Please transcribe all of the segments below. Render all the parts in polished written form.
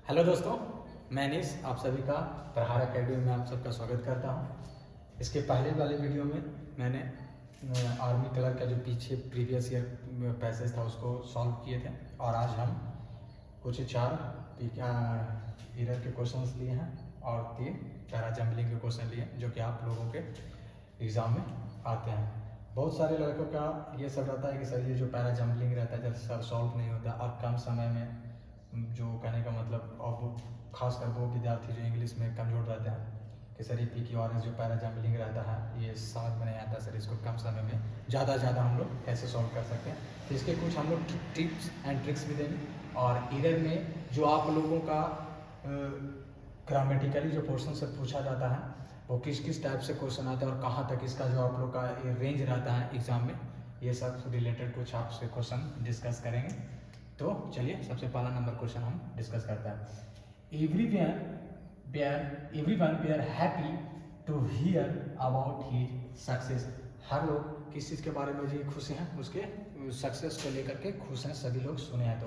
Hello दोस्तों, मैं अनीस आप सभी का प्रहार अकेडमी में आप सबका स्वागत करता हूं। इसके पहले वाले वीडियो में मैंने आर्मी कलर का जो पीछे प्रीवियस ईयर पैसेज था उसको सॉल्व किए थे और आज हम कुछ 4 ईयर के क्वेश्चंस लिए हैं और 3 पैरा जम्बलिंग के क्वेश्चन लिए जो कि आप लोगों के एग्ज़ाम में आते हैं। बहुत सारे लड़कों का ये सब रहता है कि सर ये जो पैरा जम्बलिंग रहता है जब सर सॉल्व नहीं होता और कम समय में, जो कहने का मतलब, और वो खासकर वो विद्यार्थी जो इंग्लिश में कमज़ोर रहते हैं कि सर ये PQRS जो पैरा जम्बलिंग रहता है ये समझ में नहीं आता सर, इसको कम समय में ज़्यादा हम लोग कैसे सॉल्व कर सकते हैं। तो इसके कुछ हम लोग टिप्स एंड ट्रिक्स भी देंगे और ईयर में जो आप लोगों का ग्रामेटिकली जो पोर्शन से पूछा जाता है वो किस किस टाइप से क्वेश्चन आता है और कहाँ तक इसका जो आप लोग का रेंज रहता है एग्ज़ाम में, ये सब रिलेटेड कुछ आपसे क्वेश्चन डिस्कस करेंगे। तो चलिए सबसे पहला नंबर क्वेश्चन हम डिस्कस करते हैं। Everyone were happy to hear about his success. हर लोग किस चीज़ के बारे में जी खुश हैं, उसके सक्सेस को लेकर के खुश हैं, सभी लोग सुने हैं।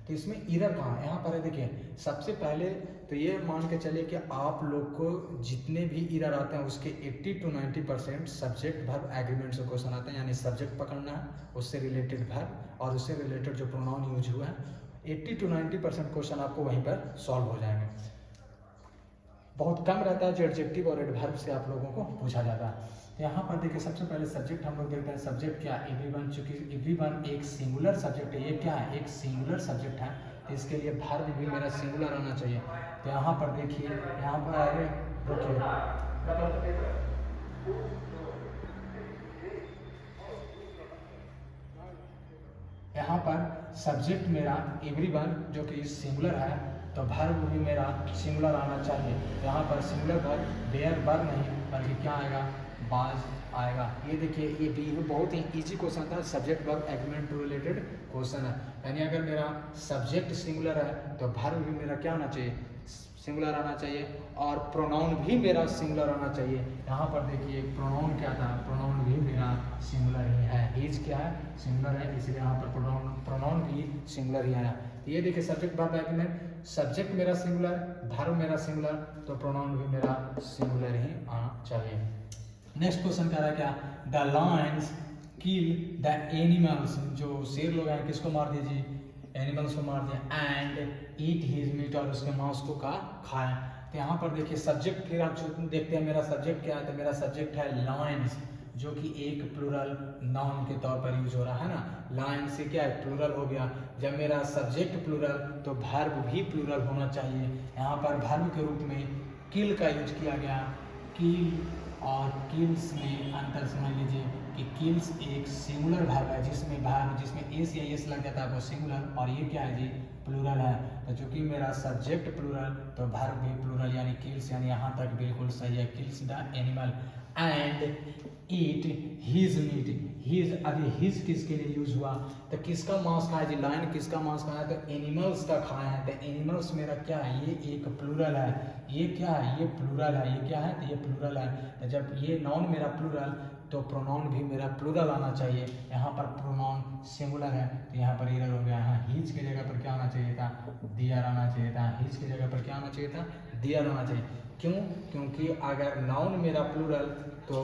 तो इसमें इरर कहाँ है? यहाँ पर है, देखिए सबसे पहले तो ये मान के चलिए कि आप लोग को जितने भी इरर आते हैं उसके 80 to 90% सब्जेक्ट वर्ब एग्रीमेंट से क्वेश्चन आते हैं, यानी सब्जेक्ट पकड़ना है, उससे रिलेटेड वर्ब और उससे रिलेटेड जो प्रोनाउन यूज हुआ है 80 to 90% क्वेश्चन आपको वहीं पर सॉल्व हो जाएंगे। बहुत कम रहता है जो एडजेक्टिव और एडवर्ब से आप लोगों को पूछा जाता है। तो यहाँ पर देखिए सबसे पहले सब्जेक्ट हम लोग देखते हैं। सब्जेक्ट क्या? एवरीवन, चूंकि एवरीवन एक सिंगुलर सब्जेक्ट है, ये क्या है? एक सिंगुलर सब्जेक्ट है, तो इसके लिए वर्ब भी मेरा सिंगुलर आना चाहिए। तो यहाँ पर देखिए, यहाँ पर यहाँ पर सब्जेक्ट मेरा एवरीवन जो कि सिंगुलर है, तो वर्ब भी मेरा सिंगुलर आना चाहिए। यहाँ पर सिंगुलर वर्ब वेयर वर नहीं बल्कि क्या आएगा? वाज आएगा। ये देखिए ये भी बहुत ही इजी क्वेश्चन था, subject verb agreement to related question है। यानी अगर मेरा सब्जेक्ट सिंगुलर है तो वर्ब भी मेरा क्या आना चाहिए? सिंगुलर आना चाहिए और प्रोनाउन भी मेरा सिंगुलर आना चाहिए। यहाँ पर देखिए प्रोनाउन क्या था? प्रोनाउन भी मेरा सिंगुलर ही है। हिज क्या है? सिंगुलर है, इसलिए यहाँ पर प्रोनाउन भी सिंगुलर ही आया। ये देखिए सब्जेक्ट वर्ब एग्रीमेंट, सब्जेक्ट मेरा सिंगुलर, वर्ब मेरा सिंगुलर, तो प्रोनाउन भी मेरा सिंगुलर ही आना चाहिए। नेक्स्ट क्वेश्चन कह रहा है क्या? The Lions kill the animals. जो शेर लोग हैं किसको मार दीजिए? एनिमल्स को मार दिया। एंड ईट हिज मीट, और उसके मांस को खाया। तो यहाँ पर देखिए सब्जेक्ट फिर आप देखते हैं मेरा सब्जेक्ट क्या है, तो मेरा सब्जेक्ट है लायंस, जो कि एक प्लूरल नाउन के तौर पर यूज हो रहा है ना। लायन से क्या है? प्लूरल हो गया। जब मेरा सब्जेक्ट प्लूरल तो वर्ब भी प्लूरल होना चाहिए। यहाँ पर वर्ब के रूप में किल का यूज किया गया। किल और किल्स में अंतर समझ लीजिए कि किल्स एक सिंगुलर वर्ब है, जिसमें एस या एस लग जाता है वो सिंगुलर, और ये क्या है जी? प्लूरल है। तो चूंकि मेरा सब्जेक्ट प्लूरल तो वर्ब भी प्लूरल, यानी किल्स, यानी यहाँ तक बिल्कुल सही है। Kills the animal and eat his meat. His, अभी हिज किसके लिए यूज हुआ? तो किसका मांस खाया जी? लायन किसका मांस खाया? तो एनिमल्स का खाया है। तो एनिमल्स मेरा क्या है? ये एक प्लूरल है। ये क्या है? ये प्लूरल है। ये क्या है? तो ये प्लूरल है। तो जब ये नाउन मेरा प्लूरल तो प्रोनाउन भी मेरा प्लूरल आना चाहिए। यहाँ पर प्रोनाउन सिंगुलर है तो यहाँ पर एरर हो गया है। हिज की जगह पर क्या आना चाहिए था? दियर आना चाहिए था। हिज की जगह पर क्या आना चाहिए था? दियर आना चाहिए। क्यों? क्योंकि अगर नाउन मेरा प्लूरल तो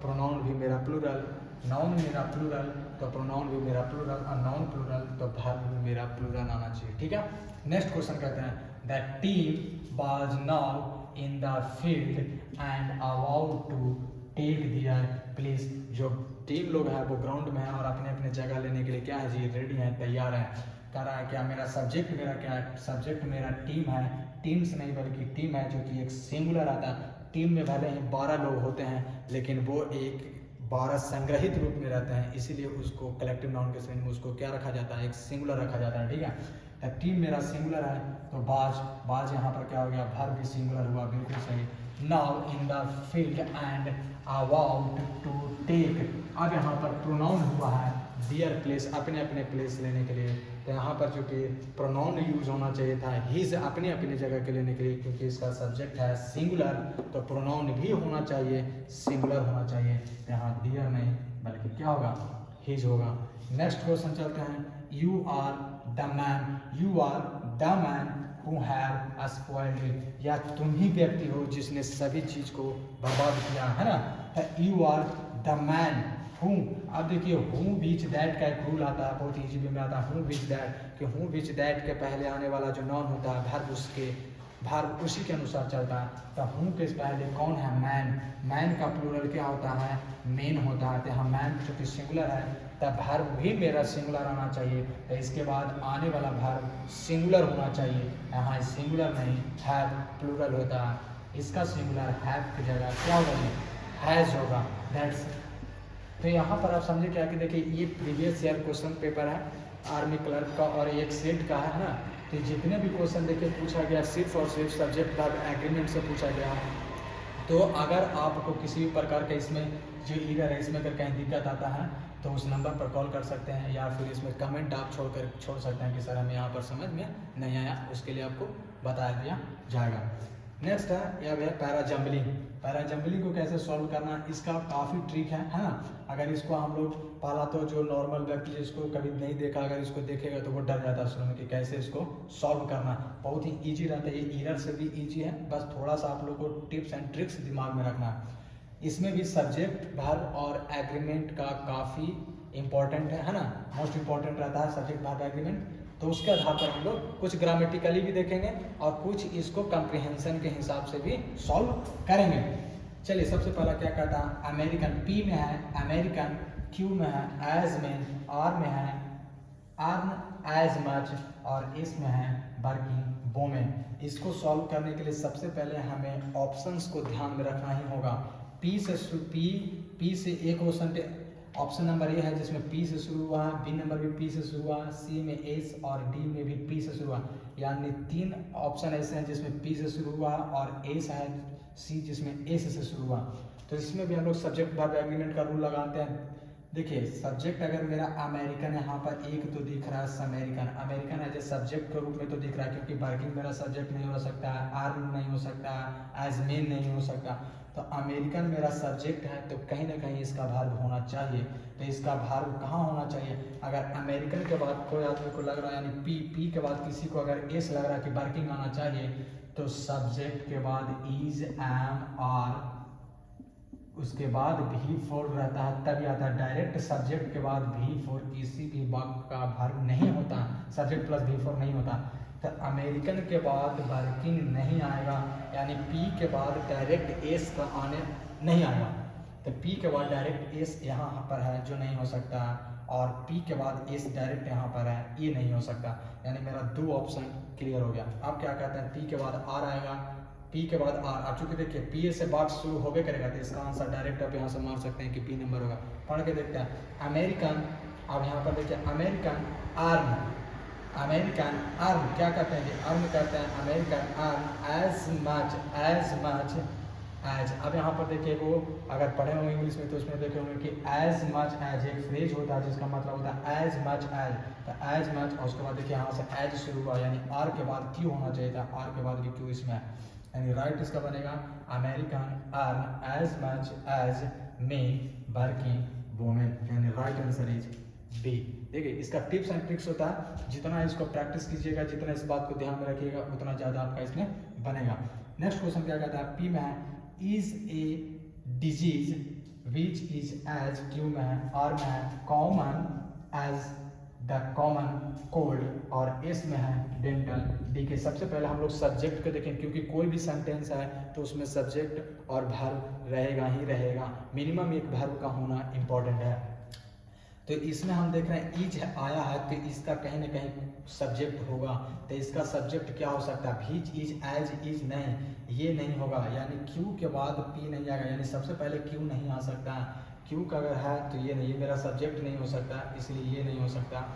प्रोनाउन भी मेरा प्लूरल, नाउन मेरा प्लूरल तो प्रोनाउन भी मेरा प्लूरल, और नाउन प्लूरल तो वर्ब भी मेरा प्लूरल आना चाहिए। ठीक है। नेक्स्ट क्वेश्चन कहते हैं the team was now in the field and about to take their place. जो टीम लोग हैं वो ग्राउंड में है और अपने अपने जगह लेने के लिए क्या है जी? रेडी हैं, तैयार हैं। कह रहा है क्या? मेरा सब्जेक्ट मेरा क्या है? सब्जेक्ट मेरा टीम है। टीम्स नहीं बल्कि टीम है, जो कि एक सिंगुलर आता है। टीम में भले ही 12 लोग होते हैं लेकिन वो एक 12 संग्रहित रूप में रहते हैं, इसीलिए उसको कलेक्टिव नाउन के श्रेणी में उसको क्या रखा जाता है? एक सिंगुलर रखा जाता है। ठीक है। तो टीम मेरा सिंगुलर है तो बाज यहाँ पर क्या हो गया? वर्ब भी सिंगुलर हुआ, बिल्कुल सही। Now in the field and about to take. अब यहाँ पर प्रोनाउन हुआ है दियर प्लेस, अपने अपने प्लेस लेने के लिए। तो यहाँ पर चूंकि प्रोनाउन यूज होना चाहिए था हिज अपने अपने जगह के लेने के लिए, क्योंकि इसका सब्जेक्ट है सिंगुलर तो प्रोनाउन भी होना चाहिए, सिंगुलर होना चाहिए। तो यहाँ दियर नहीं बल्कि क्या होगा? हिज होगा। नेक्स्ट क्वेश्चन चलते हैं। You are the man, you are the man who have spoiled it, या तुम ही व्यक्ति हो जिसने सभी चीज को बर्बाद किया है ना। यू आर द मैन हूँ। अब देखिए हूँ बीच दैट का एक रूल आता है, बहुत ईजी वे में आता है। हूँ बीच दैट, कि हूँ बीच दैट के पहले आने वाला जो नॉन होता है वर्ब, उसके वर्ब उसी के अनुसार चलता है। तो हूँ के पहले कौन है? मैन। मैन का प्लूरल क्या होता है? मेन होता है। तो यहाँ मैन चूँकि सिंगुलर है तब वर्ब भी मेरा सिंगुलर आना चाहिए। तो इसके बाद आने वाला वर्ब सिंगुलर होना चाहिए। यहाँ सिंगुलर नहीं, हैव प्लूरल होता है। इसका सिंगुलर हैव की जगह क्या होगा? हैज़ होगा। दैट्स। तो यहाँ पर आप समझे क्या कि देखिए ये प्रीवियस ईयर क्वेश्चन पेपर है आर्मी क्लर्क का और एक सेट का है ना। तो जितने भी क्वेश्चन देखिए पूछा गया सिर्फ और सिर्फ सब्जेक्ट वर्ब एग्रीमेंट से पूछा गया है। तो अगर आपको किसी भी प्रकार का इसमें जो एरर है, इसमें अगर कहीं दिक्कत आता है तो उस नंबर पर कॉल कर सकते हैं, या फिर इसमें कमेंट आप छोड़ सकते हैं कि सर हमें यहाँ पर समझ में नहीं आया, उसके लिए आपको बता दिया जाएगा। नेक्स्ट है यह है पैराजम्बलिंग। पैराजम्बलिंग को कैसे सॉल्व करना, इसका काफ़ी ट्रिक है ना। अगर इसको हम लोग पहला तो जो नॉर्मल व्यक्ति जिसको कभी नहीं देखा, अगर इसको देखेगा तो वो डर जाता है शुरू में कि कैसे इसको सॉल्व करना। बहुत ही ईजी रहता है, ये एरर से भी ईजी है, बस थोड़ा सा आप लोग को टिप्स एंड ट्रिक्स दिमाग में रखना है। इसमें भी सब्जेक्ट वर्ब और एग्रीमेंट का काफ़ी इंपॉर्टेंट है ना, मोस्ट इंपॉर्टेंट रहता है सब्जेक्ट वर्ब एग्रीमेंट। तो उसके आधार पर हम लोग कुछ ग्रामेटिकली भी देखेंगे और कुछ इसको कंप्रीहेंशन के हिसाब से भी सॉल्व करेंगे। चलिए सबसे पहला क्या कहता है? अमेरिकन पी में है अमेरिकन, क्यू में है एज में, आर में है अर्न एज मच और इस में है वर्किंग वोमेन। इसको सॉल्व करने के लिए सबसे पहले हमें ऑप्शंस को ध्यान में रखना ही होगा। पी से एक क्वेश्चन ऑप्शन नंबर ए है जिसमें पी से शुरू हुआ, बी नंबर भी पी से शुरू हुआ, सी में एस और डी में भी पी से शुरू हुआ। यानी 3 ऑप्शन ऐसे हैं जिसमें पी से शुरू हुआ और एस है, सी जिसमें एस से शुरू हुआ। तो इसमें भी हम लोग सब्जेक्ट वर्ब एग्रीमेंट का रूल लगाते हैं। देखिए सब्जेक्ट अगर मेरा अमेरिकन है, यहाँ पर एक तो दिख रहा है American, American as a subject के रूप में तो दिख रहा है क्योंकि वर्किंग मेरा सब्जेक्ट नहीं हो सकता है, आर्म नहीं हो सकता, एज मेन नहीं हो सकता। तो अमेरिकन मेरा सब्जेक्ट है तो कहीं ना कहीं इसका वर्ब होना चाहिए। तो इसका वर्ब कहाँ होना चाहिए? अगर अमेरिकन के बाद कोई आदमी को लग रहा है यानी पी के बाद किसी को अगर एस लग रहा है कि वर्किंग आना चाहिए, तो सब्जेक्ट के बाद इज, एम, आर, उसके बाद भी फोर रहता है तभी आता है। डायरेक्ट सब्जेक्ट के बाद भी फोर किसी भी वाक्य का वर्ब नहीं होता, सब्जेक्ट प्लस भी फोर नहीं होता। तो अमेरिकन के बाद वर्किंग नहीं आएगा, यानी पी के बाद डायरेक्ट एस का आने नहीं आएगा। तो पी के बाद डायरेक्ट एस यहाँ पर है जो नहीं हो सकता, और पी के बाद एस डायरेक्ट यहाँ पर है, ये नहीं हो सकता। यानी मेरा 2 ऑप्शन क्लियर हो गया। अब क्या कहते हैं? पी के बाद आर आएगा, पी के बाद आर। अब चूंकि देखिए पी से बात शुरू होबे करेगा तो इसका आंसर डायरेक्ट आप यहाँ से मार सकते हैं कि पी नंबर होगा। पढ़ के देखते हैं अमेरिकन। अब यहाँ पर देखिए अमेरिकन आर्म, अमेरिकन आर्म क्या कहते हैं कि आर्म कहते हैं American arm as much as. अब यहाँ पर देखिए वो अगर पढ़े होंगे इंग्लिश में तो उसमें देखे होंगे कि एज मच एज एक फ्रेज होता है जिसका मतलब होता है एज मच एज। तो एज मच और उसके बाद देखिए यहाँ से एज शुरू हुआ, यानी आर के बाद क्यू होना चाहिए था, आर के बाद भी क्यू इसमें है, यानी राइट इसका बनेगा American earn as much as may working women, यानी राइट आंसर इज बी। देखिए इसका टिप्स एंड ट्रिक्स होता है, जितना इसको प्रैक्टिस कीजिएगा, जितना इस बात को ध्यान में रखिएगा उतना ज़्यादा आपका इसमें बनेगा। नेक्स्ट क्वेश्चन क्या कहता है? पी में है is a disease which is as, Q में है आर में है common as the common cold, और एस में है डेंटल डी के। सबसे पहले हम लोग सब्जेक्ट को देखें क्योंकि कोई भी सेंटेंस है तो उसमें सब्जेक्ट और वर्ब रहेगा ही रहेगा, मिनिमम एक वर्ब का होना इम्पॉर्टेंट है। तो इसमें हम देख रहे हैं इज आया है तो इसका कहीं ना कहीं सब्जेक्ट होगा। तो इसका सब्जेक्ट क्या हो सकता है? भीज इज एज इज नहीं, ये नहीं होगा, यानी क्यू के बाद पी नहीं आएगा, यानी सबसे पहले क्यू नहीं आ सकता। क्यू का अगर है तो ये नहीं, ये मेरा सब्जेक्ट नहीं हो सकता, इसलिए ये नहीं हो सकता।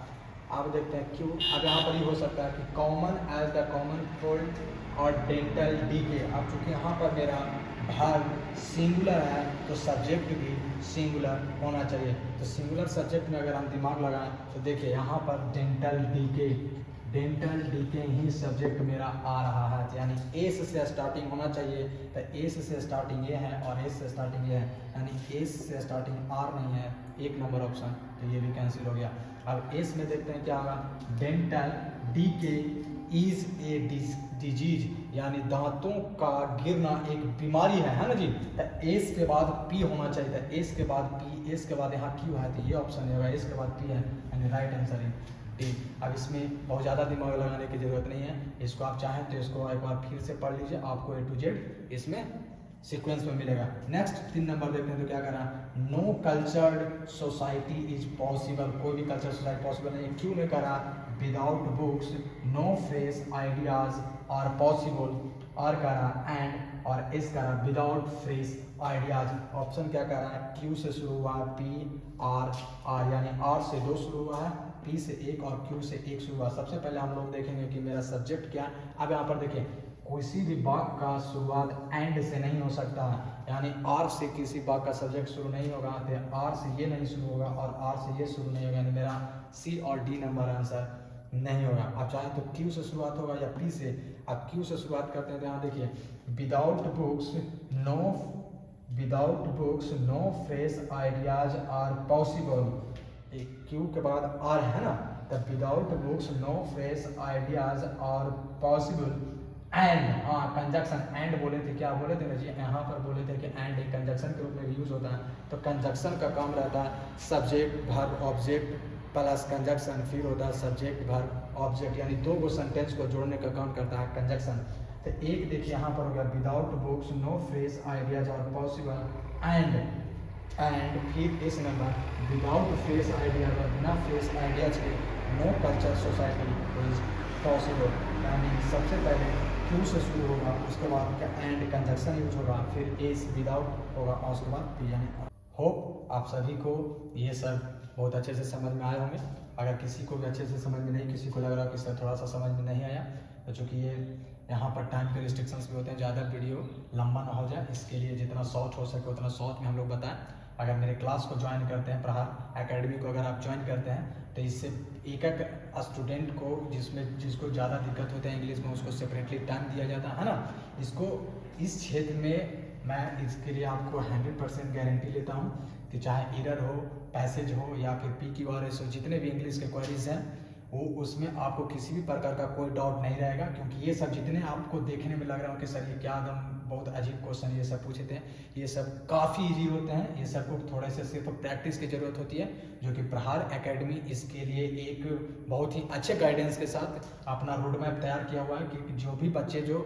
अब देखते हैं क्यू। अब यहाँ पर ये हो सकता है कि common as the common cold और डेंटल डी के। अब चूँकि यहाँ पर मेरा वर्ब सिंगुलर है तो सब्जेक्ट भी सिंगुलर होना चाहिए। तो सिंगुलर सब्जेक्ट में अगर हम दिमाग लगाएं तो देखिए यहाँ पर डेंटल डी के ही सब्जेक्ट मेरा आ रहा है, यानी एस से स्टार्टिंग होना चाहिए। तो एस से स्टार्टिंग ये है और एस से स्टार्टिंग ये है, यानी एस से स्टार्टिंग आर नहीं है, 1 नंबर ऑप्शन, तो ये भी कैंसिल हो गया। अब एस में देखते हैं क्या होगा? डेंटल डी के इज ए डिजीज, यानी दांतों का गिरना एक बीमारी है ना जी। तो एस के बाद पी होना चाहिए था, एस के बाद पी, एस के बाद यहाँ क्यू है, तो ये ऑप्शन होगा, एस के बाद पी है, यानी राइट आंसर है डी। अब इसमें बहुत ज़्यादा दिमाग लगाने की जरूरत नहीं है, इसको आप चाहें तो इसको एक बार फिर से पढ़ लीजिए, आपको A to Z इसमें सीक्वेंस में मिलेगा। नेक्स्ट 3 नंबर देखते हैं तो क्या कह रहा है, no cultured society is possible, कोई भी कल्चर सोसाइटी पॉसिबल नहीं है। क्यों में कह रहा, without books no fresh ideas are possible, और कह रहा एंड, और इस कह रहा विदाउट फ्रेश आइडियाज। ऑप्शन क्या कह रहा है, क्यू से शुरू हुआ है, पी आर आर, यानी आर से 2 शुरू हुआ है, पी से 1 और क्यू से 1 शुरू हुआ। सबसे पहले हम लोग देखेंगे कि मेरा सब्जेक्ट क्या है। अब यहाँ पर देखिए, किसी भी वाक्य का शुरुआत एंड से नहीं हो सकता, यानी आर से किसी वाक्य का सब्जेक्ट शुरू नहीं होगा, तो आर से ये नहीं शुरू होगा और आर से ये शुरू नहीं होगा, यानी मेरा सी और डी नंबर आंसर नहीं होगा। आप चाहे तो क्यू से शुरुआत होगा या पी से। आप क्यू से शुरुआत करते हैं तो यहाँ देखिए, without books no fresh ideas are possible, Q के बाद आर है ना, तब without books no fresh ideas are possible and, हाँ कंजक्शन एंड बोले थे, क्या बोले थे ना जी, यहाँ पर बोले थे कि एंड एक कंजक्शन के रूप में यूज होता है। तो कंजक्शन का काम रहता है subject verb object plus conjunction, फिर होता है सब्जेक्ट वर्ब ऑब्जेक्ट, यानी 2 गो सेंटेंस को जोड़ने का काम करता है कंजक्शन। तो एक देखिए यहाँ पर हो गया, without books no fresh ideas are possible and फिर इस नंबर विदाउट फ्रेश आइडियाज, और बिना फ्रेश आइडियाज के no culture society is possible, यानी सबसे पहले क्यू से शुरू होगा, उसके बाद एंड कंजक्शन यूज होगा, फिर एस विदाउट होगा और उसके बाद पी, यानी। होप आप सभी को ये सब बहुत अच्छे से समझ में आए होंगे। अगर किसी को भी अच्छे से समझ में नहीं, किसी को लग रहा है कि सर थोड़ा सा समझ में नहीं आया, तो चूँकि ये यहाँ पर टाइम के रिस्ट्रिक्शंस भी होते हैं, ज़्यादा वीडियो लंबा ना हो जाए, इसके लिए जितना शॉर्ट हो सके उतना शॉर्ट में हम लोग बताएं। अगर मेरे क्लास को ज्वाइन करते हैं, प्रहार एकेडमी को अगर आप ज्वाइन करते हैं, तो इससे एक स्टूडेंट को जिसको ज़्यादा दिक्कत होता है इंग्लिश में, उसको सेपरेटली टाइम दिया जाता है ना। इसको इस क्षेत्र में मैं इसके लिए आपको 100% गारंटी लेता हूँ कि चाहे एरर हो, पैसेज हो या फिर PQRS हो, जितने भी इंग्लिश के क्वेरीज हैं वो उसमें आपको किसी भी प्रकार का कोई डाउट नहीं रहेगा, क्योंकि ये सब जितने आपको देखने में लग रहा हो कि सर ये क्या एकदम बहुत अजीब क्वेश्चन ये सब पूछे थे, ये सब काफ़ी इजी होते हैं। ये सब को थोड़े से सिर्फ प्रैक्टिस की ज़रूरत होती है, जो कि प्रहार एकेडमी इसके लिए एक बहुत ही अच्छे गाइडेंस के साथ अपना रोड मैप तैयार किया हुआ है कि जो भी बच्चे जो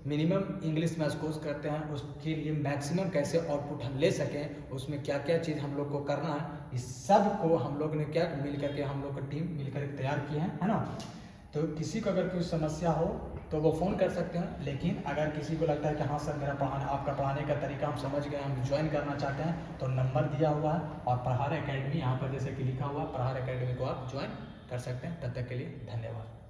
मिनिमम इंग्लिश में स्कोर करते हैं उसके लिए मैक्सिमम कैसे आउटपुट हम ले सकें, उसमें क्या क्या चीज़ हम लोग को करना है, इस सब को हम लोग ने क्या मिल करके हम लोग की टीम मिलकर तैयार की है ना। तो किसी को अगर कोई समस्या हो तो वो फ़ोन कर सकते हैं, लेकिन अगर किसी को लगता है कि हाँ सर मेरा आपका पढ़ाने का तरीका हम समझ गए, हम ज्वाइन करना चाहते हैं, तो नंबर दिया हुआ है और प्रहार एकेडमी यहाँ पर जैसे कि लिखा हुआ, प्रहार एकेडमी को आप ज्वाइन कर सकते हैं। तब तक के लिए धन्यवाद।